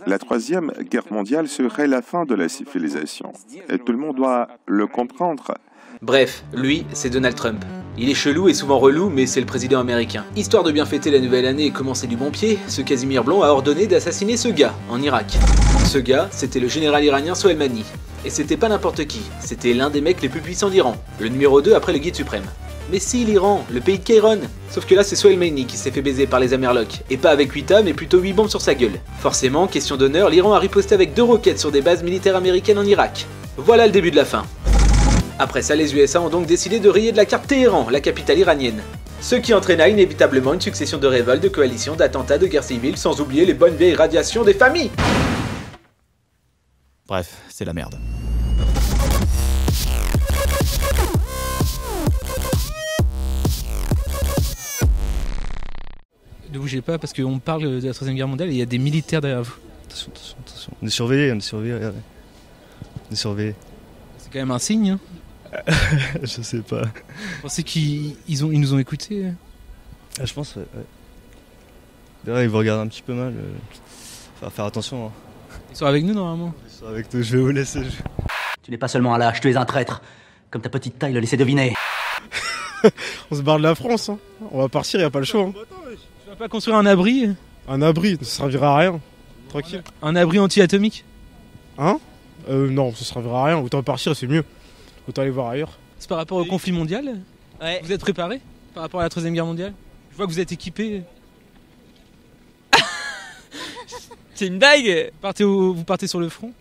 La Troisième Guerre mondiale serait la fin de la civilisation. Et tout le monde doit le comprendre. Bref, lui, c'est Donald Trump. Il est chelou et souvent relou, mais c'est le président américain. Histoire de bien fêter la nouvelle année et commencer du bon pied, ce Casimir Blond a ordonné d'assassiner ce gars, en Irak. Ce gars, c'était le général iranien Soleimani. Et c'était pas n'importe qui, c'était l'un des mecs les plus puissants d'Iran, le numéro 2 après le guide suprême. Mais si, l'Iran, le pays de Kairon. Sauf que là, c'est Soleimani qui s'est fait baiser par les Amerlocs. Et pas avec 8 mais plutôt 8 bombes sur sa gueule. Forcément, question d'honneur, l'Iran a riposté avec 2 roquettes sur des bases militaires américaines en Irak. Voilà le début de la fin. Après ça, les USA ont donc décidé de rayer de la carte Téhéran, la capitale iranienne. Ce qui entraîna inévitablement une succession de révoltes, de coalitions, d'attentats, de guerres civiles, sans oublier les bonnes vieilles radiations des familles. Bref, c'est la merde. Ne bougez pas parce qu'on parle de la Troisième Guerre mondiale et il y a des militaires derrière vous. Attention, attention, attention. On est surveillés, regardez. On est surveillés. C'est quand même un signe, hein. Je sais pas. Vous pensez qu'ils nous ont écoutés? Ah, je pense, ouais. D'ailleurs, ils vous regardent un petit peu mal. Faut faire attention. Hein. Ils sont avec nous, normalement. Ils sont avec toi, je vais vous laisser. Tu n'es pas seulement un lâche, tu es un traître. Comme ta petite taille le laissait deviner. On se barre de la France, hein. On va partir, y a pas le choix. Hein. Tu vas pas construire un abri? Un abri, ça servira à rien. Tranquille. Un abri anti-atomique? Hein? Non, ça servira à rien. Autant partir, c'est mieux. Autant aller voir ailleurs. C'est par rapport au conflit mondial? Ouais. Vous êtes préparé par rapport à la Troisième Guerre mondiale? Je vois que vous êtes équipé. C'est une blague? Vous partez sur le front?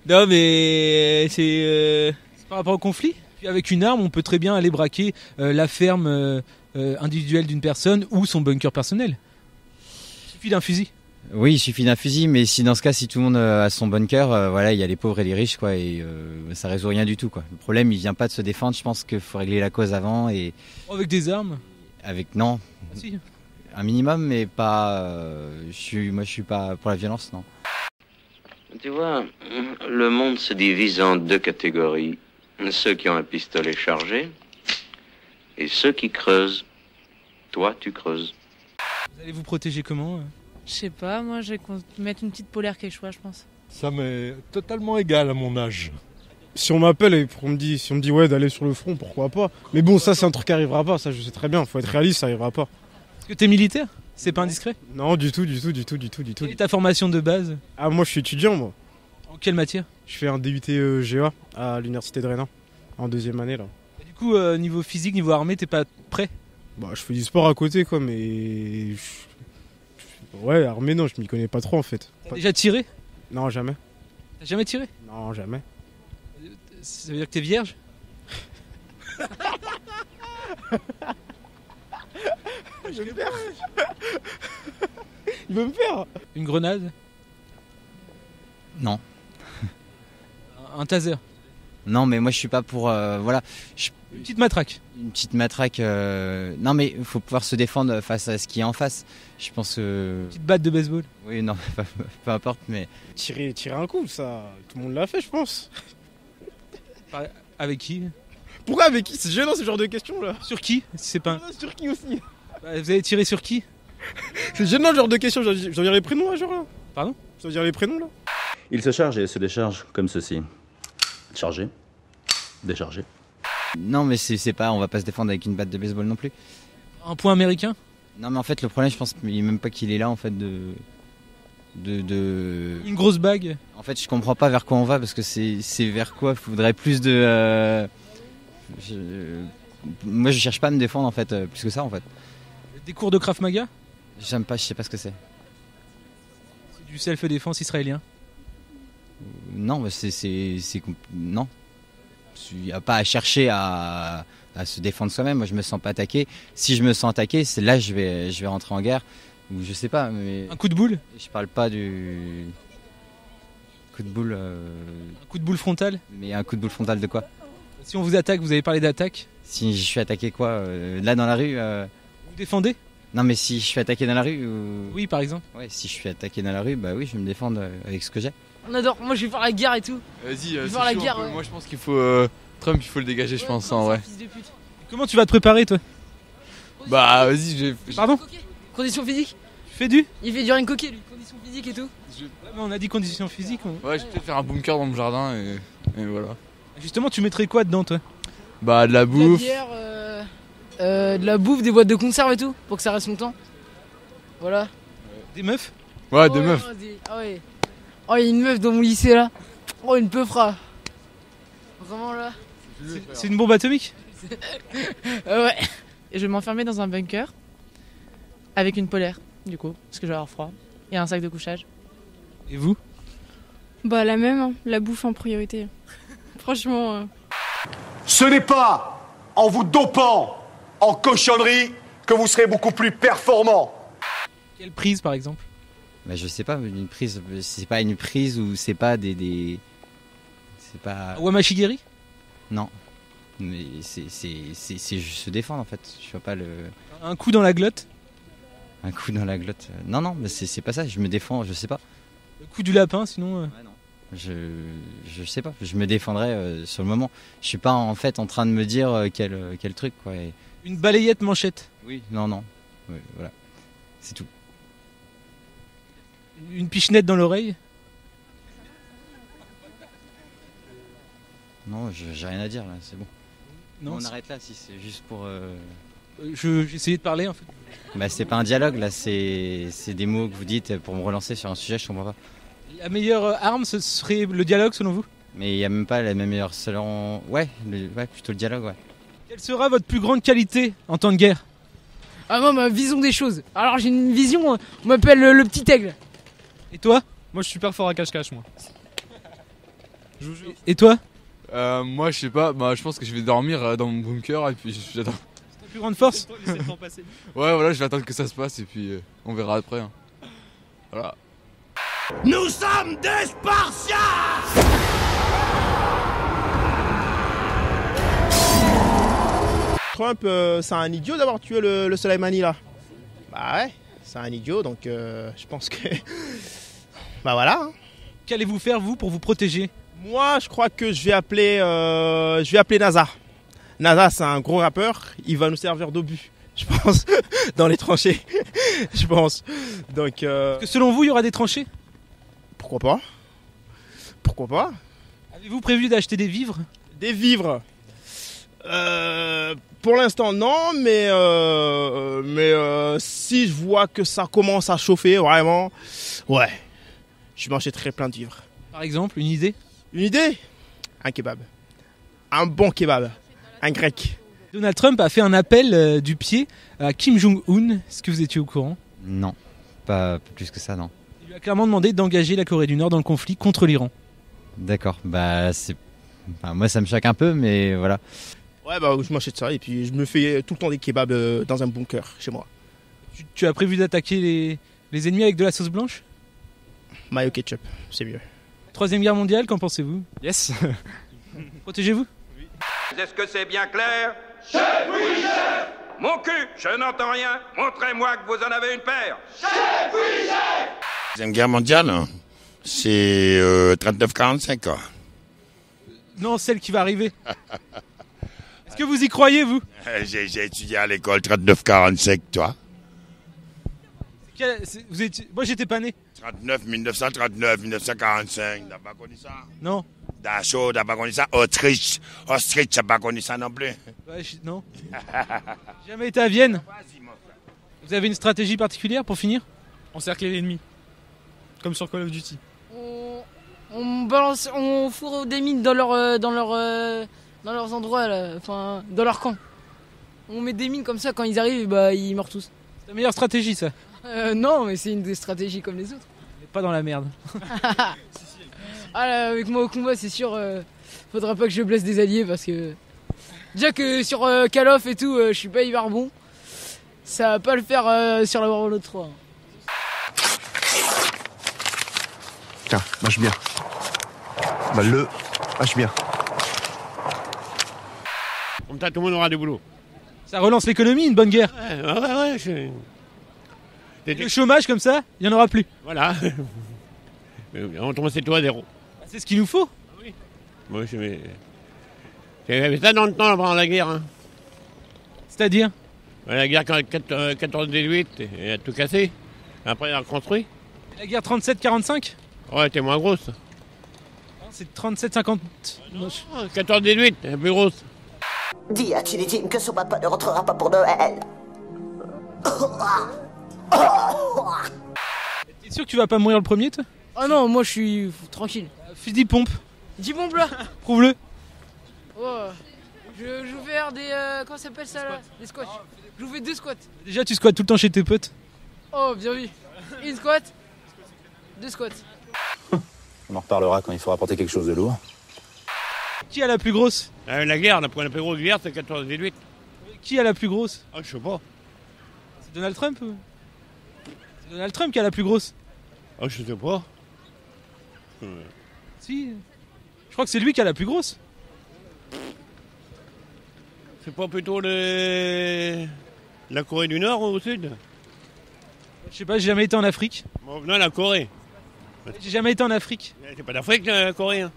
Non mais c'est... Par rapport au conflit? Puis avec une arme, on peut très bien aller braquer la ferme individuelle d'une personne ou son bunker personnel. Il suffit d'un fusil. Oui, il suffit d'un fusil, mais si dans ce cas, si tout le monde a son bunker, voilà, il y a les pauvres et les riches, quoi, et ça résout rien du tout, quoi. Le problème, il vient pas de se défendre. Je pense qu'il faut régler la cause avant et. Avec des armes? Avec non. Ah, si. Un minimum, mais pas. Moi, je suis pas pour la violence, non. Tu vois, le monde se divise en 2 catégories. Ceux qui ont un pistolet chargé et ceux qui creusent. Toi, tu creuses. Vous allez vous protéger comment? Je sais pas, moi je vais mettre une petite polaire quechua, je pense. Ça m'est totalement égal à mon âge. Si on m'appelle et si on me dit ouais d'aller sur le front, pourquoi pas. Mais bon, ça c'est un truc qui arrivera pas, ça je sais très bien. Faut être réaliste, ça arrivera pas. Est-ce que t'es militaire? C'est pas indiscret? Non, du tout. Quelle est ta formation de base? Ah, moi je suis étudiant, moi. En quelle matière? Je fais un DUT GA à l'université de Rennes, en 2e année là. Et du coup, niveau physique, niveau armée, t'es pas prêt? Bah, je fais du sport à côté quoi, mais. Ouais, armée non, je m'y connais pas trop en fait. T'as déjà tiré? Non, jamais. T'as jamais tiré? Non, jamais. Ça veut dire que t'es vierge? Il veut me faire. Une grenade? Non. Un taser? Non, mais moi, je suis pas pour. Voilà. Une petite matraque? Une petite matraque. Non, mais il faut pouvoir se défendre face à ce qui est en face. Je pense. Une petite batte de baseball? Oui, non, peu importe, mais. Tirer un coup, ça. Tout le monde l'a fait, je pense. Avec qui? Pourquoi avec qui? C'est gênant ce genre de questions là. Sur qui? Si c'est pas. Sur qui aussi? Bah, vous avez tiré sur qui? C'est gênant le genre de questions. Je dois dire les prénoms là, genre là. Pardon? Je dois dire les prénoms là. Il se charge et se décharge comme ceci. Charger. Décharger. Non, mais c'est pas. On va pas se défendre avec une batte de baseball non plus. Un point américain? Non, mais en fait, le problème, je pense même pas qu'il est là en fait de. Une grosse bague? En fait, je comprends pas vers quoi on va parce que c'est vers quoi. Il faudrait plus de. Moi, je cherche pas à me défendre en fait, plus que ça en fait. Des cours de Krav Maga? J'aime pas, je sais pas ce que c'est. C'est du self-défense israélien? Non, bah non. Il n'y a pas à chercher à se défendre soi-même. Moi, je me sens pas attaqué. Si je me sens attaqué, c'est là je vais rentrer en guerre. Ou je sais pas, mais. Un coup de boule? Je parle pas du coup de boule. Un coup de boule frontal? Mais un coup de boule frontal de quoi? Si on vous attaque, vous avez parlé d'attaque? Si je suis attaqué quoi? Là dans la rue Vous défendez? Non, mais si je suis attaqué dans la rue Oui, par exemple. Ouais, si je suis attaqué dans la rue, bah oui, je vais me défendre avec ce que j'ai. On adore, moi je vais faire la guerre et tout. Vas-y, c'est la guerre, moi je pense qu'il faut... Trump, il faut le dégager, je pense, en vrai. Comment tu vas te préparer, toi? Bah, vas-y, Pardon? Condition physique? Tu fais du? Il fait du rien coquet, lui, conditions physiques et tout. Ouais, mais on a dit conditions physiques. Ouais, je vais peut-être faire un bunker dans mon jardin et voilà. Justement, tu mettrais quoi dedans, toi? Bah, de la De la bouffe. bière, de la bouffe, des boîtes de conserve et tout, pour que ça reste longtemps. Voilà. Des meufs? Ouais, des meufs. Ah ouais. Oh, il y a une meuf dans mon lycée là. Oh, une peufra. Vraiment là. C'est une bombe atomique? Ouais. Et je vais m'enfermer dans un bunker avec une polaire, du coup, parce que je vais avoir froid, et un sac de couchage. Et vous? Bah la même, hein. La bouffe en priorité. Franchement. Ce n'est pas en vous dopant en cochonnerie que vous serez beaucoup plus performant. Quelle prise, par exemple? Bah, je sais pas, une prise, c'est pas une prise ou c'est pas des... C'est pas... Wamashigiri? Non. Mais c'est juste se défendre en fait. Je vois pas le... Un coup dans la glotte? Un coup dans la glotte. Non, non, mais c'est pas ça, je me défends, je sais pas. Le coup du lapin, sinon... Ouais, non. Je sais pas, je me défendrai sur le moment. Je suis pas en fait en train de me dire quel truc quoi. Et... Une balayette manchette? Oui, non, non. Ouais, voilà. C'est tout. Une pichenette dans l'oreille? Non, j'ai rien à dire là, c'est bon. Non, on arrête là si c'est juste pour... J'essayais de parler en fait. Bah c'est pas un dialogue là, c'est des mots que vous dites pour me relancer sur un sujet, je comprends pas. La meilleure arme, ce serait le dialogue selon vous? Mais il y a même pas la meilleure selon... Ouais, plutôt le dialogue, ouais. Quelle sera votre plus grande qualité en temps de guerre? Ah moi, ma vision des choses. Alors j'ai une vision, on m'appelle le petit aigle. Et toi? Moi je suis super fort à cache-cache moi. Et toi? Moi je sais pas, bah je pense que je vais dormir dans mon bunker et puis j'attends. C'est ta plus grande force? Ouais voilà, je vais attendre que ça se passe et puis on verra après. Hein. Voilà. Nous sommes des Spartiates! Trump, c'est un idiot d'avoir tué le Soleimani là. Bah ouais, c'est un idiot donc je pense que... Bah voilà. Hein. Qu'allez-vous faire vous pour vous protéger? Moi je crois que je vais appeler NASA. NASA c'est un gros rappeur, il va nous servir d'obus. Je pense, dans les tranchées. Je pense. Donc. Que selon vous, il y aura des tranchées? Pourquoi pas? Pourquoi pas? Avez-vous prévu d'acheter des vivres? Des vivres? Pour l'instant non, mais si je vois que ça commence à chauffer vraiment, ouais, je m'achèterai plein de vivres. Par exemple, une idée? Une idée? Un kebab. Un bon kebab. Un grec. Donald Trump a fait un appel du pied à Kim Jong-un. Est-ce que vous étiez au courant? Non, pas plus que ça, non. Il lui a clairement demandé d'engager la Corée du Nord dans le conflit contre l'Iran. D'accord, bah c'est... Enfin, moi ça me choque un peu, mais voilà. Ouais, bah je m'achète ça et puis je me fais tout le temps des kebabs dans un bunker chez moi. Tu as prévu d'attaquer les ennemis avec de la sauce blanche? Mayo ketchup, c'est mieux. Troisième guerre mondiale, qu'en pensez-vous? Yes. Protégez-vous? Est-ce que c'est bien clair? Chef, oui, chef! Mon cul, je n'entends rien. Montrez-moi que vous en avez une paire. Chef, oui, chef! Deuxième guerre mondiale, c'est 39-45 ans. Non, celle qui va arriver. Est-ce que vous y croyez, vous? J'ai étudié à l'école 39-45, toi? Moi, j'étais pas né. 1939, 1945, t'as pas connu ça? Non. Dachau, t'as pas connu ça? Autriche, t'as pas connu ça non plus? Ouais, non. J'ai jamais été à Vienne. Vous avez une stratégie particulière pour finir? Encercler l'ennemi. Comme sur Call of Duty. On fourre des mines dans leurs endroits, là, enfin, dans leur camp. On met des mines comme ça, quand ils arrivent, bah, ils meurent tous. C'est la meilleure stratégie, ça? Non, mais c'est une des stratégies comme les autres. Mais pas dans la merde. Ah là, avec moi au combat, c'est sûr, faudra pas que je blesse des alliés parce que... Déjà que sur Call of et tout, je suis pas hyper bon. Ça va pas le faire sur la Warlord 3. Tiens, mâche bien. Bah mâche bien. Comme ça, tout le monde aura du boulot. Ça relance l'économie, une bonne guerre. Ouais. Le chômage, comme ça, il y en aura plus. Voilà. On tombe c'est tout à zéro. C'est ce qu'il nous faut. Oui. Moi, c'est ça dans le temps avant la guerre. Hein. C'est-à-dire? La guerre 14-18, elle a tout cassé. Après, il a reconstruit. La guerre 37-45? Ouais, t'es moins grosse. C'est 37-50. 14-18, elle est plus grosse. Dis à Chili Jim que son papa ne rentrera pas pour Noël. T'es sûr que tu vas pas mourir le premier, toi? Ah non, moi je suis tranquille. Fusil pompe. 10 bombes là. Prouve-le. Oh, je vais faire des... comment ça s'appelle ça là? Des squats. Je vous fais 2 squats. Déjà, tu squattes tout le temps chez tes potes. Oh, bien vu. Une squat, 2 squats. On en reparlera quand il faudra porter quelque chose de lourd. Qui a la plus grosse? La guerre, la plus grosse guerre, c'est 14-18. Qui a la plus grosse? Ah, je sais pas. C'est Donald Trump? C'est Donald Trump qui a la plus grosse. Ah, je sais pas. Si. Je crois que c'est lui qui a la plus grosse. C'est pas plutôt la Corée du Nord ou au Sud? Je sais pas, j'ai jamais été en Afrique. Bon, non, la Corée. J'ai jamais été en Afrique. C'est pas d'Afrique, la Corée. Hein.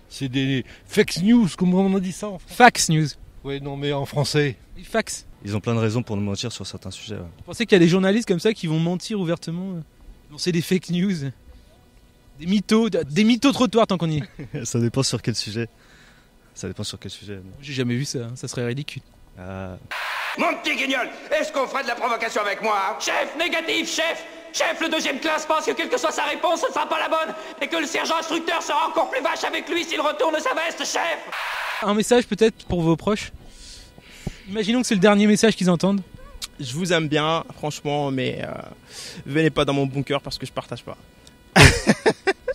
C'est des fake news, comment on a dit ça en français? Fax news. Oui, non, mais en français. Fax. Ils ont plein de raisons pour nous mentir sur certains sujets. Ouais. Vous pensez qu'il y a des journalistes comme ça qui vont mentir ouvertement? Non, c'est des fake news. Des mythos trottoirs tant qu'on y est. Ça dépend sur quel sujet. J'ai jamais vu ça, ça serait ridicule. Mon petit guignol, est-ce qu'on ferait de la provocation avec moi? Chef, négatif, chef! Chef, le deuxième classe pense que quelle que soit sa réponse, ce ne sera pas la bonne, et que le sergent instructeur sera encore plus vache avec lui s'il retourne sa veste, chef! Un message peut-être pour vos proches. Imaginons que c'est le dernier message qu'ils entendent. Je vous aime bien, franchement, mais venez pas dans mon bunker parce que je partage pas.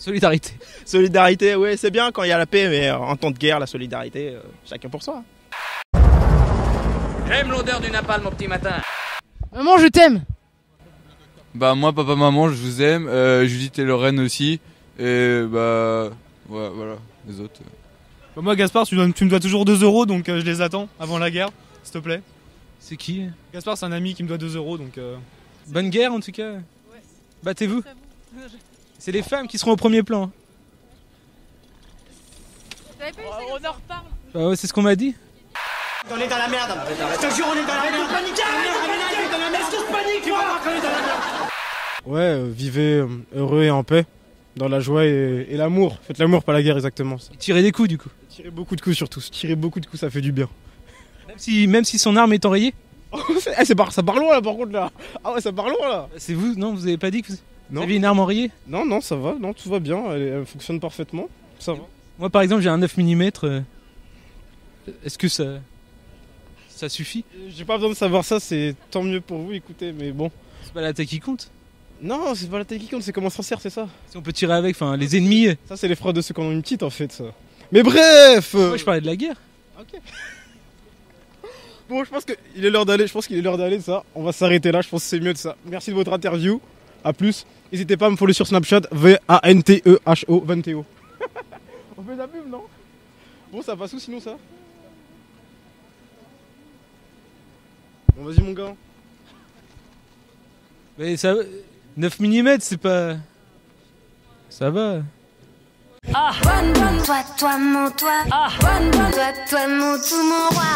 Solidarité. Solidarité, ouais, c'est bien quand il y a la paix, mais en temps de guerre, la solidarité, chacun pour soi. J'aime l'odeur du napalm mon petit matin. Maman, je t'aime. Bah moi, papa, maman, je vous aime. Judith et Lorraine aussi. Et bah... Ouais, voilà, les autres... Bah moi, Gaspard, tu me dois toujours 2 €, donc je les attends avant la guerre, s'il te plaît. C'est qui? Gaspard, c'est un ami qui me doit 2 €, donc... Bonne guerre, en tout cas. Ouais. Battez-vous. C'est les femmes qui seront au premier plan. On en reparle. Bah ouais, c'est ce qu'on m'a dit. On est dans la merde. Je te jure, on est dans la merde. Est-ce que je panique, moi? Ouais, vivez heureux et en paix, dans la joie et l'amour. Faites l'amour, pas la guerre, exactement. Tirez des coups, du coup. Tirez beaucoup de coups, surtout. Tirez beaucoup de coups, ça fait du bien. Même si son arme est enrayée. Ça part loin, là, par contre, là. Ah ouais, ça part loin, là. C'est vous, non? Vous avez pas dit que vous aviez une arme enrayée? Non, ça va. Non, tout va bien. Elle fonctionne parfaitement. Ça va. Moi, par exemple, j'ai un 9 mm. Est-ce que ça suffit? J'ai pas besoin de savoir ça, c'est tant mieux pour vous, écoutez, mais bon. C'est pas la taille qui compte? Non, c'est pas la taille qui compte, c'est comment ça sert, c'est ça. Si on peut tirer avec, enfin, les ennemis... Ça, c'est les fraudes de ceux qui en ont une petite, en fait, ça. Mais bref Moi, je parlais de la guerre. Ok. Bon, je pense qu'il est l'heure d'aller, ça. On va s'arrêter là, je pense que c'est mieux de ça. Merci de votre interview, à plus. N'hésitez pas à me follow sur Snapchat, VANTEHO, Vanteo. On fait de la pub, non? Bon, ça passe où sinon, ça? Bon, vas-y, mon gars. Mais ça... 9 mm, c'est pas... Ça va. Toi, mon toi. Toi, mon tout, mon roi.